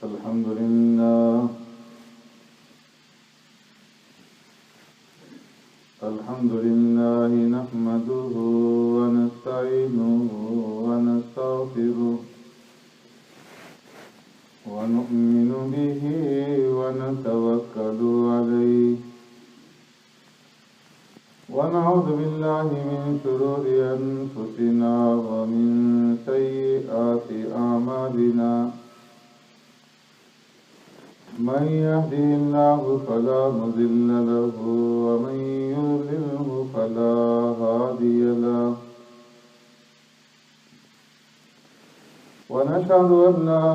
الحمد لله نحمده ونستعينه ونستغفره ونؤمن به ونتوكل عليه ونعوذ بالله من شرور أنفسنا ومن سيئات أعمالنا من يهده الله فلا مضل له ومن يضلله فلا هادي له ونشهد أن لا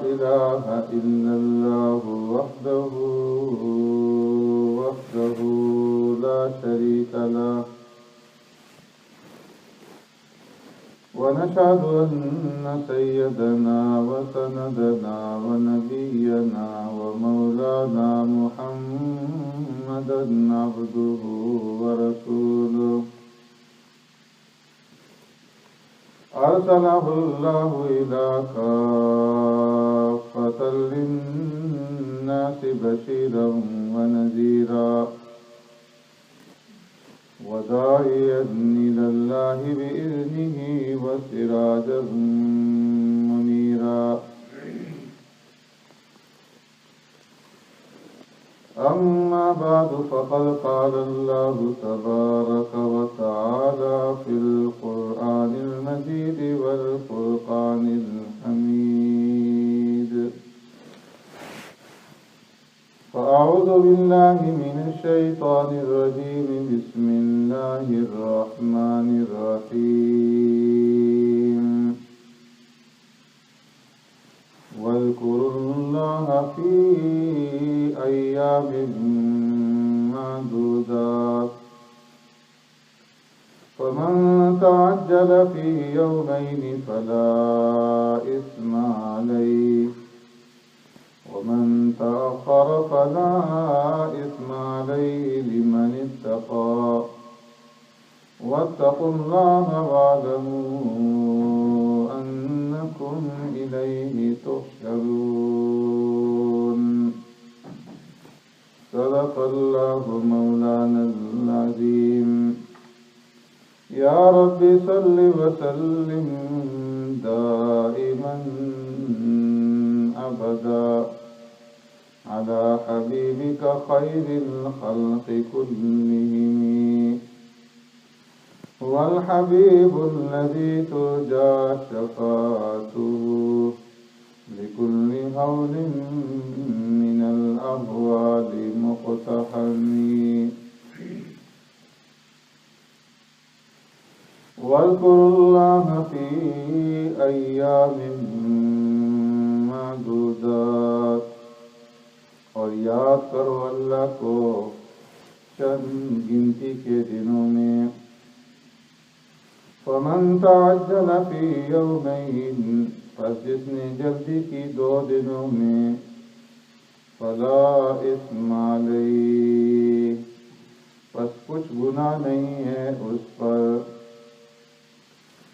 إله إلا الله وحده لا شريك له ونشهد أن سيدنا وسندنا ونبينا ومولانا محمدا عبده ورسوله أرسله الله إلى كافة للناس بشيرا ونذيرا وداعيا إلى الله بإذنه وسراجا منيرا أما بعد فقد قال الله تبارك وتعالى في القرآن المجيد والفرقان الحميد فأعوذ بالله من الشيطان الرجيم بسم الله الرحمن الرحيم واذكروا الله في أيام معدودات فمن تعجل في يومين فلا إثم عليه ومن تأخر فلا إثم عليه لمن اتقى واتقوا الله واعلموا أنكم إليه تحشرون صدق الله مولانا العظيم يا رب صل وسلم دائما أبدا على حبيبك خير الخلق كلهم هو الحبيب الذي ترجى شفاعته لكل هول من الأهوال مقتحم واذكروا الله في أيام معدودات اور یاد کرو اللہ کو چند گنتی کے دنوں میں فمن تعجل فی یومین پس جس نے جلدی کی 2 دنوں میں فلا اثم علیہ پس کچھ گناہ نہیں ہے اس پر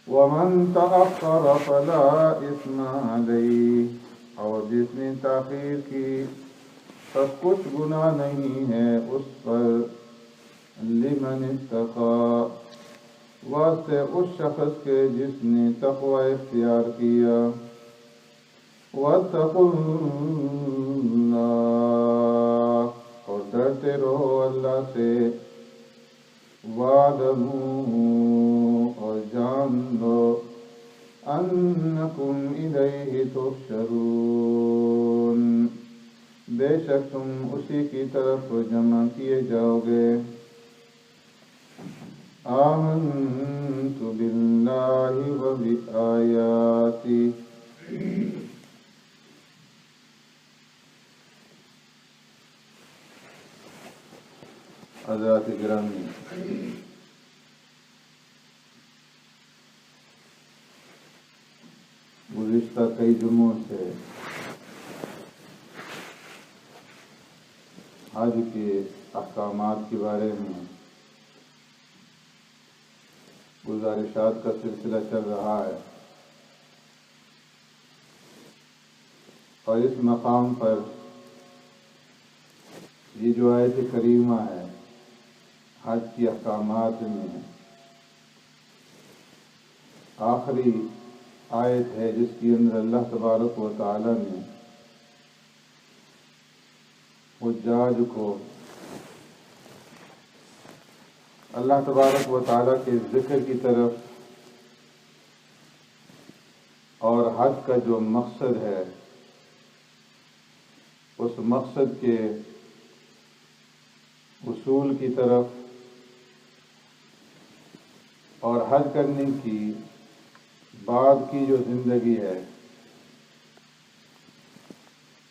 ومن تأخر فلا اثم علیہ اور جس نے تاخیر کی پس کچھ گناہ نہیں ہے اس پر لمن اتقى واسطے اس شخص کے جس نے تقوی اختیار کیا واتقوا اللہ اور ڈرتے رہو اللہ سے واعلموا اور جان لو انکم الیہ تحشرون بے شک تم اسی کی طرف جمع کیے جاؤ گے آمنت باللہ و بآیاتی حضرات گرامی گزشتہ کئی جمعوں سے حج کے احکامات کے بارے میں گزارشات کا سلسلہ چل رہا ہے اور اس مقام پر یہ جو آیت کریمہ ہے حج کی احکامات میں آخری آیت ہے، جس کے اندر اللہ تبارک و تعالی نے حجاج کو اللہ تبارک و تعالی کے ذکر کی طرف اور حج کا جو مقصد ہے اس مقصد کے اصول کی طرف اور حج کرنے کی بعد کی جو زندگی ہے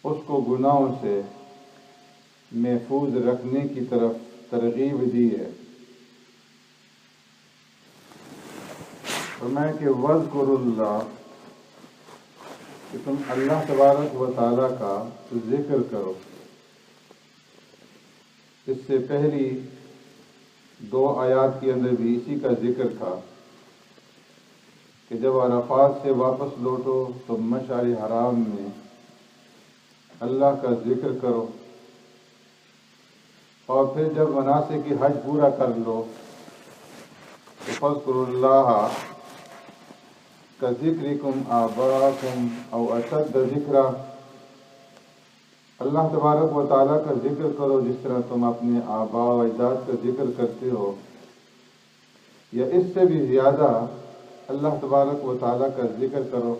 اس کو گناہوں سے محفوظ رکھنے کی طرف ترغیب دی ہے۔ فرمایا کہ وَاذْكُرُوا اللَّهَ، کہ تم اللہ تبارک و تعالیٰ کا ذکر کرو۔ اس سے پہلی 2 آیات کے اندر بھی اسی کا ذکر تھا کہ جب عرفات سے واپس لوٹو تو مشعر حرام میں اللہ کا ذکر کرو، اور پھر جب مناسک حج پورا کر لو تو فاذکروا اللہ کذکرکم آباءکم او اشد ذکرا، اللہ تبارک و تعالیٰ کا ذکر کرو جس طرح تم اپنے آباء و اجداد کا ذکر کرتے ہو، یا اس سے بھی زیادہ اللہ تبارک و تعالیٰ کا ذکر کرو۔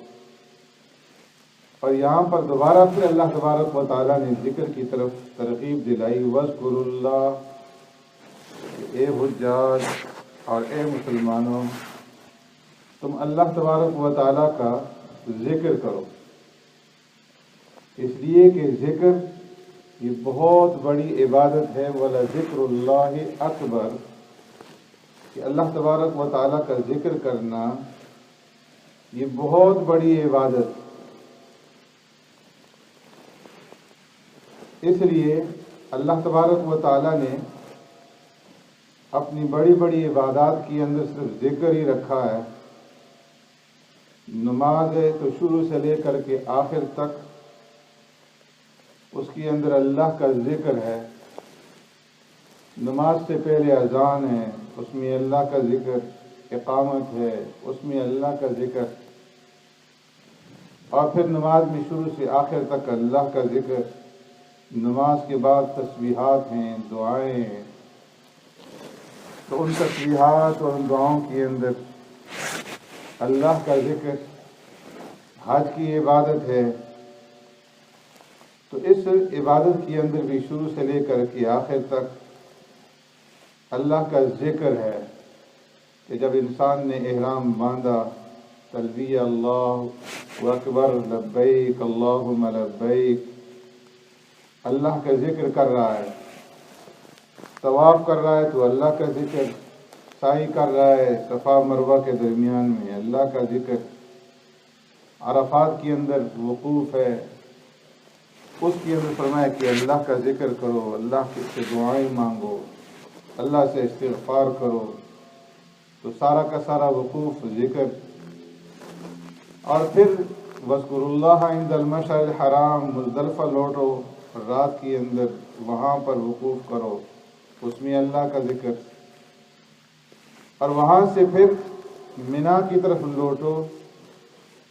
اور یہاں پر دوبارہ پھر اللہ تبارک و تعالیٰ نے ذکر کی طرف ترغیب دلائی، وَاذْكُرُوا اللَّهَ، اے حجاج اور اے مسلمانوں تم اللہ تبارک و تعالیٰ کا ذکر کرو، اس لیے کہ ذکر یہ بہت بڑی عبادت ہے، وَلَذِكْرُ اللَّهِ اکبر، کہ اللہ تبارک و تعالیٰ کا ذکر کرنا یہ بہت بڑی عبادت، اس لیے اللہ تبارک و تعالیٰ نے اپنی بڑی بڑی عبادات کے اندر صرف ذکر ہی رکھا ہے۔ نماز ہے تو شروع سے لے کر کے آخر تک اس کے اندر اللہ کا ذکر ہے۔ نماز سے پہلے اذان ہے، اس میں اللہ کا ذکر، اقامت ہے اس میں اللہ کا ذکر، اور پھر نماز میں شروع سے آخر تک اللہ کا ذکر۔ نماز کے بعد تسبیحات ہیں، دعائیں ہیں، تو ان تسبیحات اور ان دعاؤں کے اندر اللہ کا ذکر، حج کی عبادت ہے تو اس عبادت کے اندر بھی شروع سے لے کر کے آخر تک اللہ کا ذکر ہے، کہ جب انسان نے احرام باندھا، تلبیہ اللہ اکبر لبیک اللہم لبیک، اللہ کا ذکر کر رہا ہے، طواف کر رہا ہے تو اللہ کا ذکر، سعی کر رہا ہے صفا مروہ کے درمیان میں اللہ کا ذکر، عرفات کے اندر وقوف ہے اس کے اندر فرمایا کہ اللہ کا ذکر کرو، اللہ سے دعائیں مانگو، اللہ سے استغفار کرو، تو سارا کا سارا وقوف ذکر۔ اور پھر وَاذْكُرُوا اللَّهَ عِنْدَ الْمَشْعَرِ الْحَرَامِ، مزدلفہ لوٹو، رات کے اندر وہاں پر وقوف کرو، اس میں اللہ کا ذکر، اور وہاں سے پھر منا کی طرف لوٹو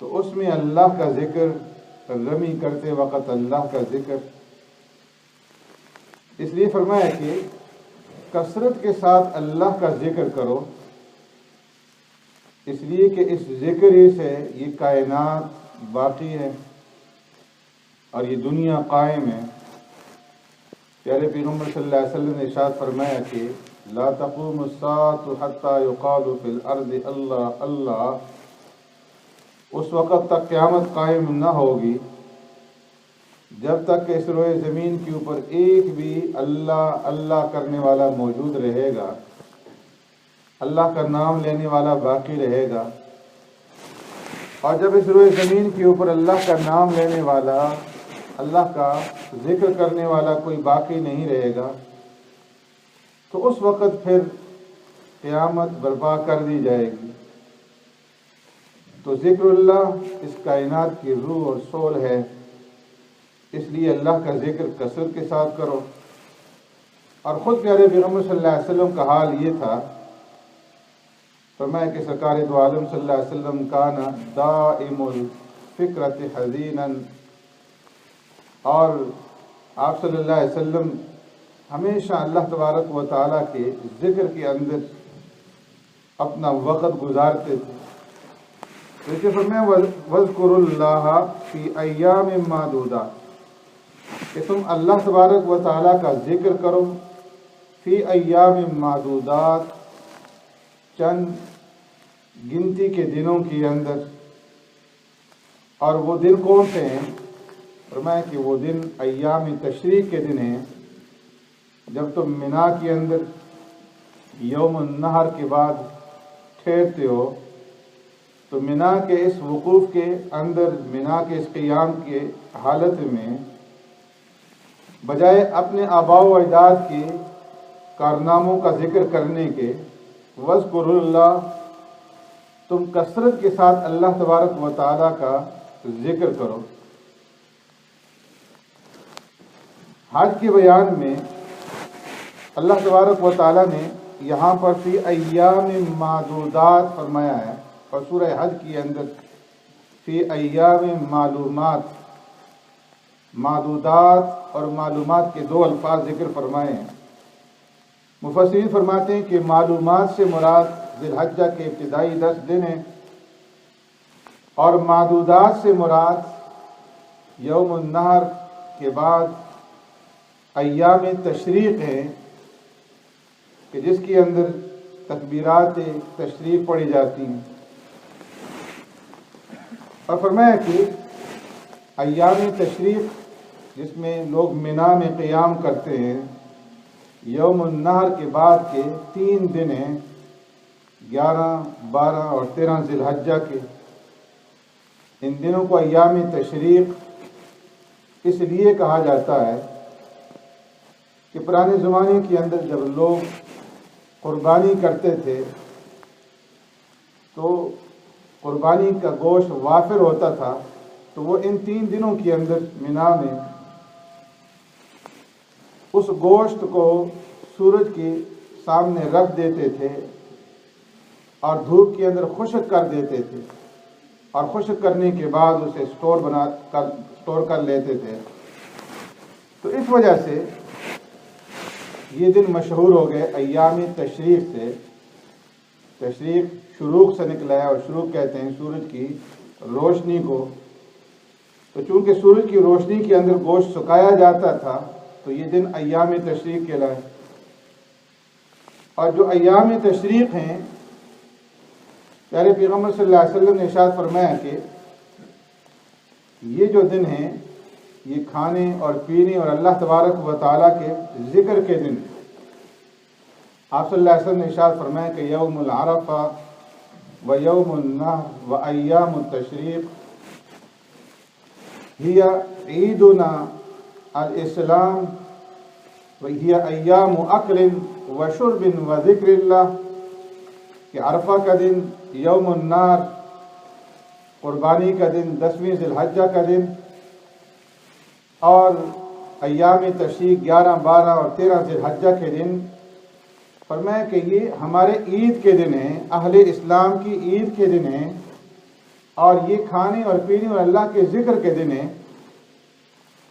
تو اس میں اللہ کا ذکر، رمی کرتے وقت اللہ کا ذکر۔ اس لیے فرمایا کہ کثرت کے ساتھ اللہ کا ذکر کرو، اس لیے کہ اس ذکر ہی سے یہ کائنات باقی ہے اور یہ دنیا قائم ہے۔ پیارے پیغمبر صلی اللہ علیہ وسلم نے ارشاد فرمایا کہ لا تقوم الساعة حتى يقال في الارض اللہ اللہ، اس وقت تک قیامت قائم نہ ہوگی جب تک کہ اس روئے زمین کے اوپر ایک بھی اللہ اللہ کرنے والا موجود رہے گا، اللہ کا نام لینے والا باقی رہے گا۔ اور جب اس روئے زمین کے اوپر اللہ کا نام لینے والا، اللہ کا ذکر کرنے والا کوئی باقی نہیں رہے گا تو اس وقت پھر قیامت برپا کر دی جائے گی۔ تو ذکر اللہ اس کائنات کی روح اور سول ہے، اس لیے اللہ کا ذکر کثرت کے ساتھ کرو۔ اور خود پیارے پیغمبر صلی اللہ علیہ وسلم کا حال یہ تھا، فرمایا کہ سرکار دو عالم صلی اللہ علیہ وسلم کان دائم الفکرۃ حزینا، اور آپ صلی اللہ علیہ وسلم ہمیشہ اللہ تبارک و تعالیٰ کے ذکر کے اندر اپنا وقت گزارتے تھے۔ دیکھیے فرمایا وَاذْكُرُوا اللَّهَ فِي أَيَّامٍ مَّعْدُودَاتٍ، کہ تم اللہ تبارک و تعالیٰ کا ذکر کرو فی ایام معدودات، چند گنتی کے دنوں کے اندر۔ اور وہ دن کون سے ہیں؟ فرمایا کہ وہ دن ایام تشریق کے دن ہیں، جب تم منا کے اندر یوم النحر کے بعد ٹھہرتے ہو، تو منا کے اس وقوف کے اندر، منا کے اس قیام کے حالت میں بجائے اپنے آباء و اجداد کے کارناموں کا ذکر کرنے کے، وَاذْكُرُوا اللَّهَ، تم کثرت کے ساتھ اللہ تبارک و تعالیٰ کا ذکر کرو۔ حج کے بیان میں اللہ تبارک و تعالیٰ نے یہاں پر فی ایام معدودات فرمایا ہے، اور سورہ حج کے اندر فی ایام معلومات، معدودات اور معلومات کے دو الفاظ ذکر فرمائے ہیں۔ مفسرین فرماتے ہیں کہ معلومات سے مراد ذی الحجہ کے ابتدائی 10 دن ہیں، اور معدودات سے مراد یوم النحر کے بعد ایام تشریق ہیں، کہ جس کے اندر تکبیرات تشریق پڑھی جاتی ہیں۔ اور فرمایا کہ ایام تشریق جس میں لوگ منا میں قیام کرتے ہیں، یوم النحر کے بعد کے 3 دن ہیں، 11، 12 اور 13 ذی الحجہ کے۔ ان دنوں کو ایام تشریق اس لیے کہا جاتا ہے کہ پرانے زمانے کے اندر جب لوگ قربانی کرتے تھے تو قربانی کا گوشت وافر ہوتا تھا، تو وہ ان 3 دنوں کے اندر منا میں اس گوشت کو سورج کے سامنے رکھ دیتے تھے اور دھوپ کے اندر خشک کر دیتے تھے، اور خشک کرنے کے بعد اسے سٹور کر لیتے تھے۔ تو اس وجہ سے یہ دن مشہور ہو گئے ایام تشریق سے۔ تشریق شروق سے نکلا ہے، اور شروق کہتے ہیں سورج کی روشنی کو۔ تو چونکہ سورج کی روشنی کے اندر گوشت سکایا جاتا تھا، تو یہ دن ایام تشریق کہلائے۔ اور جو ایام تشریق ہیں، پیارے پیغمبر صلی اللہ علیہ وسلم نے ارشاد فرمایا کہ یہ جو دن ہیں، یہ کھانے اور پینے اور اللہ تبارک و تعالیٰ کے ذکر کے دن۔ آپ صلی اللہ علیہ وسلم نے ارشاد فرمایا کہ یوم العرفہ و یوم النحر و ایام التشریق ہی عیدنا الاسلام و ہی ایام اکل و شرب و ذکر اللہ، کہ عرفہ کا دن، یوم النحر قربانی کا دن، 10ویں ذی الحجہ کا دن، اور ایام تشریق 11، 12 اور 13 ذی الحجہ کے دن۔ فرمایا کہ یہ ہمارے عید کے دن ہیں، اہل اسلام کی عید کے دن ہیں، اور یہ کھانے اور پینے اور اللہ کے ذکر کے دن ہیں۔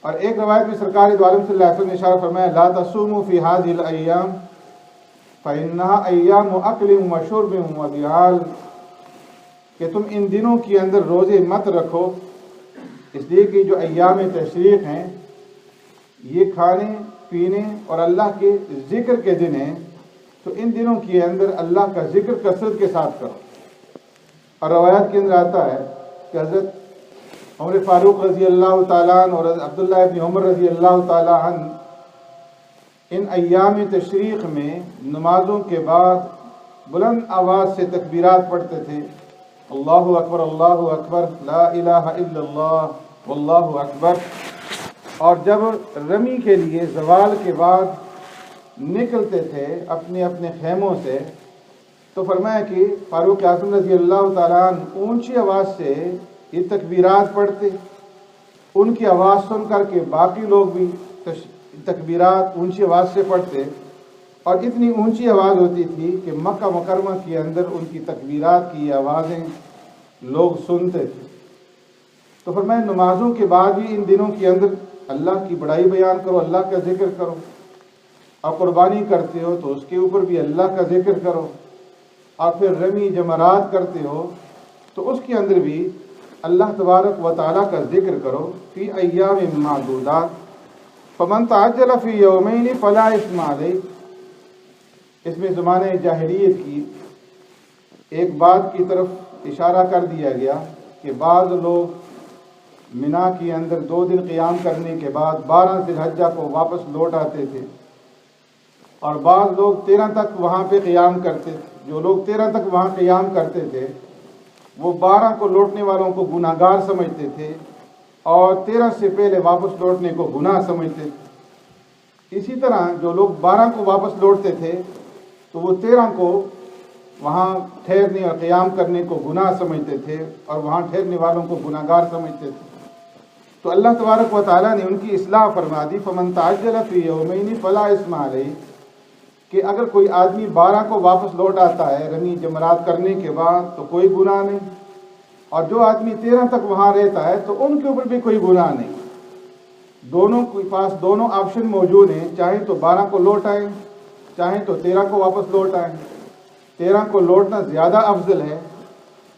اور ایک روایت میں سرکار دو عالم صلی اللہ علیہ وسلم نے اشارہ فرمایا لا تصوموا فی هذه الايام فانها ایام اکل و شرب و ضیاع، کہ تم ان دنوں کے اندر روزے مت رکھو، اس لیے کہ جو ایام تشریق ہیں یہ کھانے پینے اور اللہ کے ذکر کے دن ہیں، تو ان دنوں کے اندر اللہ کا ذکر کثرت کے ساتھ کرو۔ اور روایات کے اندر آتا ہے کہ حضرت عمر فاروق رضی اللہ تعالیٰ عنہ اور عبداللہ ابن عمر رضی اللہ تعالیٰ عنہ ان ایام تشریق میں نمازوں کے بعد بلند آواز سے تکبیرات پڑھتے تھے، اللہ اکبر لا الہ الا اللہ واللہ اکبر۔ اور جب رمی کے لیے زوال کے بعد نکلتے تھے اپنے اپنے خیموں سے، تو فرمایا کہ فاروق اعظم رضی اللہ تعالیٰ عنہ اونچی آواز سے یہ تکبیرات پڑھتے، ان کی آواز سن کر کے باقی لوگ بھی تکبیرات اونچی آواز سے پڑھتے، اور اتنی اونچی آواز ہوتی تھی کہ مکہ مکرمہ کے اندر ان کی تکبیرات کی آوازیں لوگ سنتے تھے۔ تو فرمایا نمازوں کے بعد بھی ان دنوں کے اندر اللہ کی بڑائی بیان کرو، اللہ کا ذکر کرو، اور قربانی کرتے ہو تو اس کے اوپر بھی اللہ کا ذکر کرو، اور پھر رمی جمرات کرتے ہو تو اس کے اندر بھی اللہ تبارک و تعالیٰ کا ذکر کرو۔ فی ایام معدودات فمن تعجل فی یومین فلا اثم علیہ۔ اس میں زمانہ جاہلیت کی ایک بات کی طرف اشارہ کر دیا گیا کہ بعض لوگ منا کے اندر 2 دن قیام کرنے کے بعد 12 ذی الحجہ کو واپس لوٹ آتے تھے، اور بعض لوگ 13 تک وہاں پہ قیام کرتے تھے۔ جو لوگ 13 تک وہاں قیام کرتے تھے وہ 12 کو لوٹنے والوں کو گناہگار سمجھتے تھے، اور 13 سے پہلے واپس لوٹنے کو گناہ سمجھتے تھے۔ اسی طرح جو لوگ 12 کو واپس لوٹتے تھے تو وہ 13 کو وہاں ٹھہرنے اور قیام کرنے کو گناہ سمجھتے تھے، اور وہاں ٹھہرنے والوں کو گناہگار سمجھتے تھے۔ تو اللہ تبارک و تعالیٰ نے ان کی اصلاح فرما دی، فمن تعجل فی یومین فلا اثم علیہ، کہ اگر کوئی آدمی 12 کو واپس لوٹ آتا ہے رمی جمرات کرنے کے بعد تو کوئی گناہ نہیں، اور جو آدمی 13 تک وہاں رہتا ہے تو ان کے اوپر بھی کوئی گناہ نہیں۔ دونوں کے پاس دونوں آپشن موجود ہیں، چاہیں تو 12 کو لوٹ آئیں، چاہیں تو 13 کو واپس لوٹ آئیں۔ 13 کو لوٹنا زیادہ افضل ہے،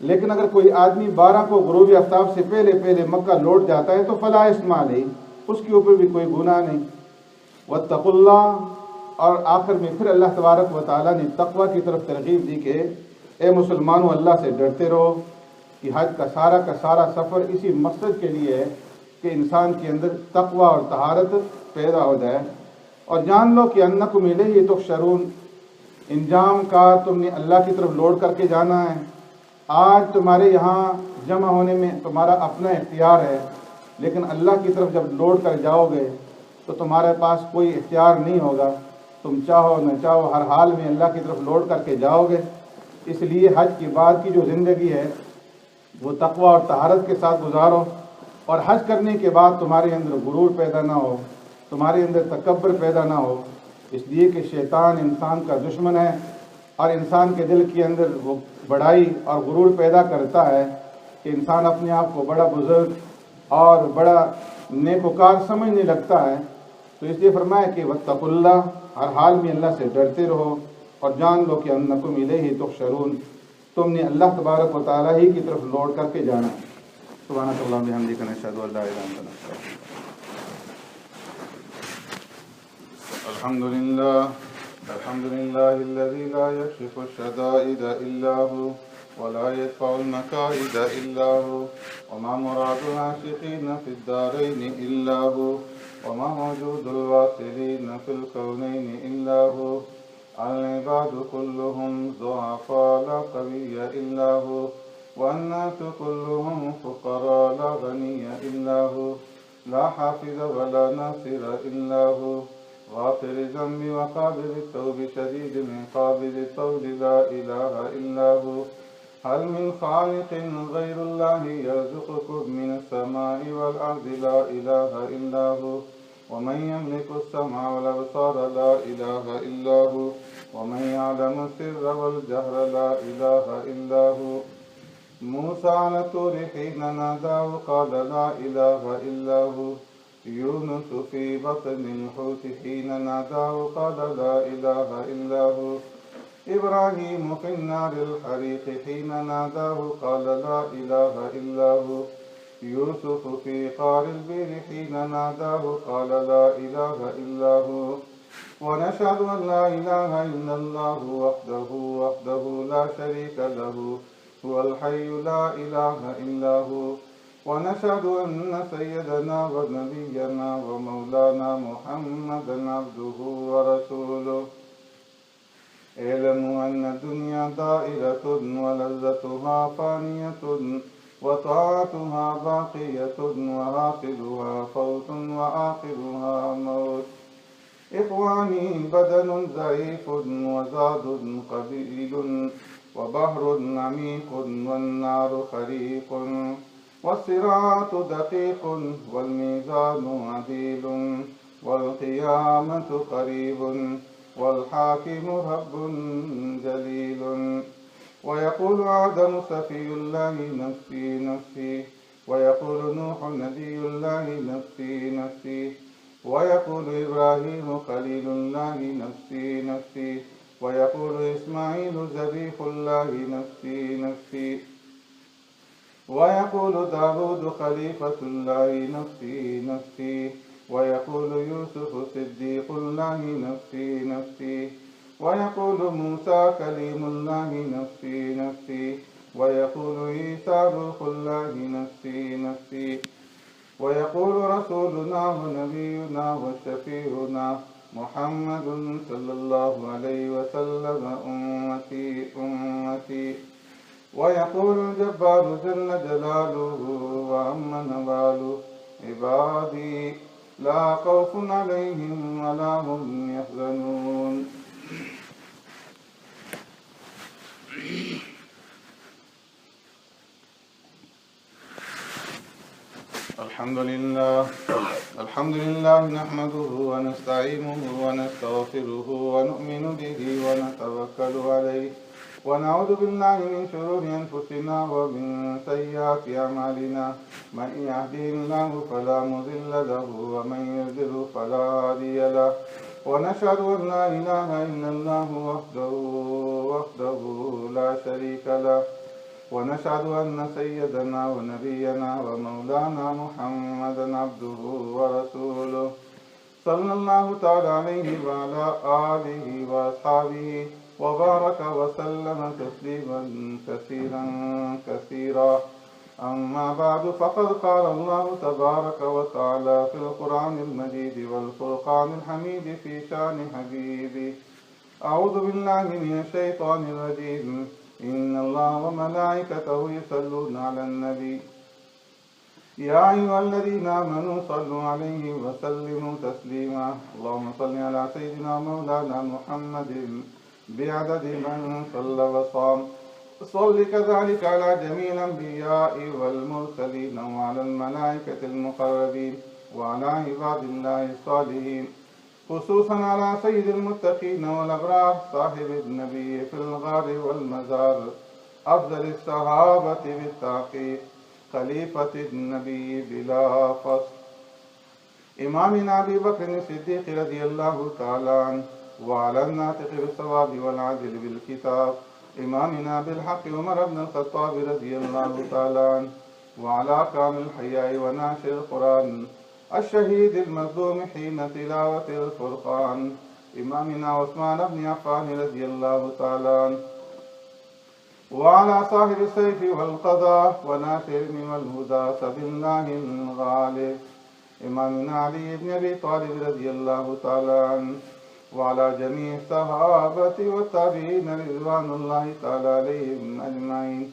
لیکن اگر کوئی آدمی 12 کو غروب آفتاب سے پہلے مکہ لوٹ جاتا ہے تو فلا اثم علیہ، اس کے اوپر بھی کوئی گناہ نہیں۔ واتقوا اللہ، اور آخر میں پھر اللہ تبارک و تعالیٰ نے تقوی کی طرف ترغیب دی کہ اے مسلمانوں اللہ سے ڈرتے رہو، کہ حج کا سارا سفر اسی مقصد کے لیے ہے کہ انسان کے اندر تقوی اور طہارت پیدا ہو جائے، اور جان لو کہ انکم الیہ تحشرون، انجام کا تم نے اللہ کی طرف لوٹ کر کے جانا ہے۔ آج تمہارے یہاں جمع ہونے میں تمہارا اپنا اختیار ہے، لیکن اللہ کی طرف جب لوٹ کر جاؤ گے تو تمہارے پاس کوئی اختیار نہیں ہوگا، تم چاہو نہ چاہو ہر حال میں اللہ کی طرف لوٹ کر کے جاؤ گے۔ اس لیے حج کے بعد کی جو زندگی ہے وہ تقوی اور طہارت کے ساتھ گزارو، اور حج کرنے کے بعد تمہارے اندر غرور پیدا نہ ہو، تمہارے اندر تکبر پیدا نہ ہو، اس لیے کہ شیطان انسان کا دشمن ہے، اور انسان کے دل کے اندر وہ بڑائی اور غرور پیدا کرتا ہے کہ انسان اپنے آپ کو بڑا بزرگ اور بڑا نیکوکار سمجھنے لگتا ہے۔ تو اس لیے فرمایا کہ واتقوا اللہ، ہر حال میں اللہ سے ڈرتے رہو، اور جان لو کہ انکم الیہ تحشرون، تم نے اللہ تبارک و تعالیٰ ہی کی طرف لوٹ کر کے جانا ہے۔ سبحانک اللہم بحمدک، نشہد ان لا الہ الا انت، نستغفرک۔ الحمد للہ الذی لا یکشف الشدائد الا هو ولا يدفع المكائد الا هو وما مراد العاشقین فی الدارین الا هو وما موجود الواصلین فی الکونین الا هو العباد كلهم ضعفاء لا قوي الا هو والناس كلهم فقراء لا غني الا هو لا حافظ ولا ناصر الا هو غافر الذنب وقابل التوب شديد العقاب ذي الطول لا إله إلا هو هل من خالق غير الله يرزقكم من السماء والأرض لا إله إلا هو ومن يملك السمع والأبصار لا إله إلا هو ومن يعلم السر والجهر لا إله إلا هو موسى على الطور حين ناداه قال لا إله إلا هو يونس في بطن الحوت حين ناداه قال لا إله إلا هو إبراهيم في النار الحريق حين ناداه قال لا إله إلا هو يوسف في قعر البئر حين ناداه قال لا إله إلا هو ونشهد أن لا إله إلا الله وحده لا شريك له هو الحي لا إله إلا هو ونشهد أن سيدنا ونبينا ومولانا محمدا عبده ورسوله اعلموا أن الدنيا دائرة ولذتها فانية وطاعتها باقية وآخرها فوت وآخرها موت إخواني بدن ضعيف وزاد قليل وبحر عميق والنار خريق والصراط دقيق والميزان عديل والقيامة قريب والحاكم رب جليل. ويقول آدم سفي الله نفسي نفسي، ويقول نوح نبي الله نفسي نفسي، ويقول إبراهيم خليل الله نفسي نفسي، ويقول إسماعيل ذبيح الله نفسي نفسي، ويقول داود خليفة الله نفسي نفسي، ويقول يوسف صديق الله نفسي نفسي، ويقول موسى كليم الله نفسي نفسي، ويقول عيسى روح الله نفسي نفسي، ويقول رسولنا ونبينا وشفيعنا محمد صلى الله عليه وسلم أمتي أمتي. ويقول الجبار جل جلاله وعم نواله عبادي لا خوف عليهم ولا هم يحزنون. الحمد لله نحمده ونستعينه ونستغفره ونؤمن به ونتوكل عليه ونعوذ بالله من شرور أنفسنا ومن سيئات أعمالنا. من يهده الله فلا مضل له ومن يضلل فلا هادي له. ونشهد أن لا إله إلا الله وحده لا شريك له. ونشهد أن سيدنا ونبينا ومولانا محمدا عبده ورسوله صلى الله تعالى عليه وعلى آله وأصحابه وبارك وسلم تسليما كثيرا كثيرا. أما بعد، فقد قال الله تبارك وتعالى في القرآن المجيد والفرقان الحميد في شأن حبيبه: أعوذ بالله من الشيطان الرجيم. إن الله وملائكته يصلون على النبي يا أيها الذين آمنوا صلوا عليه وسلموا تسليما. اللهم صل على سيدنا مولانا محمد بعدد من صلى وصام. صل كذلك على جميع الأنبياء والمرسلين وعلى الملائكة المقربين وعلى عباد الله الصالحين، خصوصا على سيد المتقين والأبرار صاحب النبي في الغار والمزار، أفضل الصحابة بالتحقيق، خليفة النبي بلا فصل، إمامنا أبي بكر الصديق رضي الله تعالى عنه، وعلى الناطق بالصواب والعدل بالكتاب إمامنا بالحق عمر بن الخطاب رضي الله تعالى عنه، وعلى كامل الحياء وناشر القرآن الشهيد المظلوم حين تلاوة الفرقان إمامنا عثمان بن عفان رضي الله تعالى عنه، وعلى صاحب السيف والقضاء وناصر والهدى سبيل الله الغالب إمامنا علي بن أبي طالب رضي الله تعالى عنه، وعلى جميع الصحابة والتابعين رضوان الله تعالى عليهم أجمعين.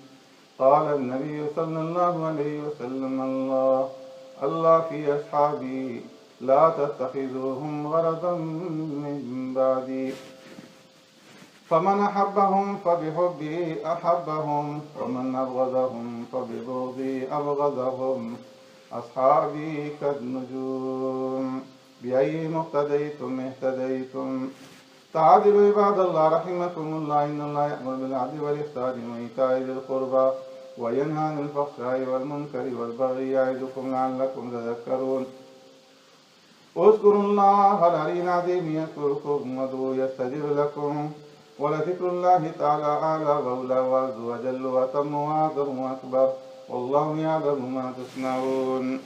قال النبي صلى الله عليه وسلم: الله في أصحابي لا تتخذوهم غرضا من بعدي، فمن أحبهم فبحبي أحبهم، ومن أبغضهم فببغضي أبغضهم. أصحابي كالنجوم بأي مقتديتم اهتديتم. تعادلوا عباد الله رحمكم الله. إن الله يأمر بالعدل والإحسان وإيتاء ذي القربى وينهى عن الفحشاء والمنكر والبغي يعظكم لعلكم تذكرون. اذكروا الله العلي العظيم يذكركم وادعوه يستجب لكم، ولذكر الله تعالى أعلى وأولى وأعز وجل وأتم وأعظم وأكبر، والله يعلم ما تصنعون.